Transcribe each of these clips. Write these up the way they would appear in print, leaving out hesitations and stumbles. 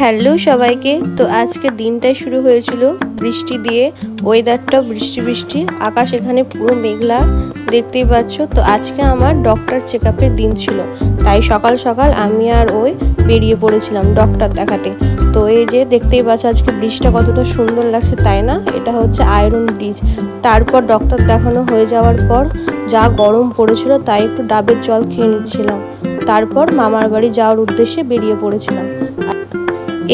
Hello সবাইকে। তো আজকে দিনটাই শুরু হয়েছিল বৃষ্টি দিয়ে, ওয়েদারটা বৃষ্টি বৃষ্টি, আকাশ এখানে পুরো মেঘলা দেখতেই পাচ্ছ। তো আজকে আমার ডক্টর চেকআপের দিন ছিল, তাই সকাল সকাল আমি আর ওই বেরিয়ে পড়েছিলাম ডক্টর দেখাতে। তো এই যে দেখতেই পাচ্ছ আজকে ব্রিজটা কতটা সুন্দর লাগছে, তাই না? এটা হচ্ছে আয়রন ব্রিজ। তারপর ডক্টর দেখানো হয়ে যাওয়ার পর যা গরম পড়েছিল তাই একটু ডাবের জল খেয়ে নিচ্ছিলাম। তারপর মামার বাড়ি যাওয়ার উদ্দেশ্যে বেরিয়ে পড়েছিলাম।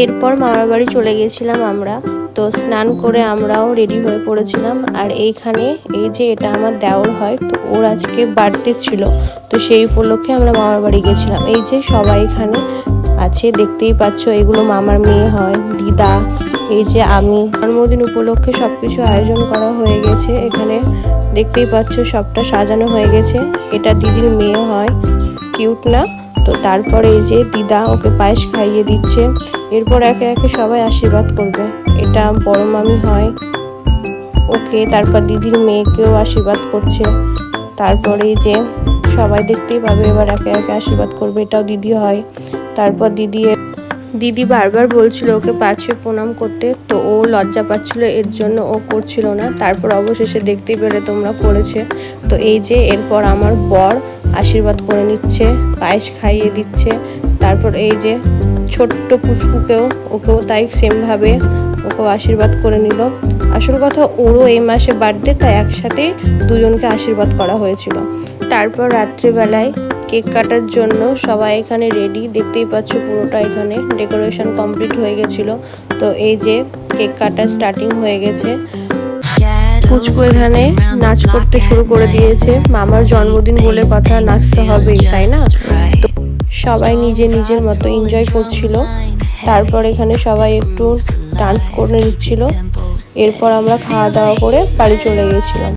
এরপর মামার বাড়ি চলে গিয়েছিলাম আমরা। তো স্নান করে আমরাও রেডি হয়ে পড়েছিলাম। আর এইখানে এই যে এটা আমার দেওর হয়, তো ওর আজকে বার্থডে ছিল, তো সেই উপলক্ষে আমরা মামার বাড়ি গেছিলাম। এই যে সবাই এখানে আছে দেখতেই পাচ্ছ, এগুলো মামার মেয়ে হয়, দিদা। এই যে আমি জন্মদিন উপলক্ষে সবকিছু আয়োজন করা হয়ে গেছে। এখানে দেখতেই পাচ্ছ সবটা সাজানো হয়ে গেছে। এটা দিদির মেয়ে হয়, কিউট না? তো তারপরে এই যে দিদা ওকে পায়েস খাইয়ে দিচ্ছে। এরপর একে একে সবাই আশীর্বাদ করবে। এটা বড় মামি হয় ওকে, তারপর দিদির মেয়েকেও আশীর্বাদ করছে। তারপরে এই যে সবাই দেখতেই পাবে, এবার একে একে আশীর্বাদ করবে। এটাও দিদি হয়। তারপর দিদি বারবার বলছিল ওকে পাশে প্রণাম করতে, তো ও লজ্জা পাচ্ছিল, এর জন্য ও করছিল না। তারপর অবশেষে দেখতেই পেলে তোমরা করেছে। তো এই যে এরপর আমার বর আশীর্বাদ করে নিচ্ছে, পায়েস খাইয়ে দিচ্ছে। তারপর এই যে ছোট্ট পুচকুকেও, ওকেও তাই সেমভাবে ওকেও আশীর্বাদ করে নিল। আসল কথা ওরও এই মাসে বার্থডে, তাই একসাথেই দুজনকে আশীর্বাদ করা হয়েছিল। তারপর রাত্রিবেলায় কেক কাটার জন্য সবাই এখানে রেডি, দেখতেই পাচ্ছ পুরোটা এখানে ডেকোরেশন কমপ্লিট হয়ে গেছিল। তো এই যে কেক কাটা স্টার্টিং হয়ে গেছে। পুচকু এখানে নাচ করতে শুরু করে দিয়েছে। মামার জন্মদিন বলে কথা, নাচতে হবেই, তাই না? তো সবাই নিজের মতো এনজয় করছিল। তারপর এখানে সবাই একটু ডান্স করে নিচ্ছিল। এরপর আমরা খাওয়া দাওয়া করে বাড়ি চলে গেছিলাম।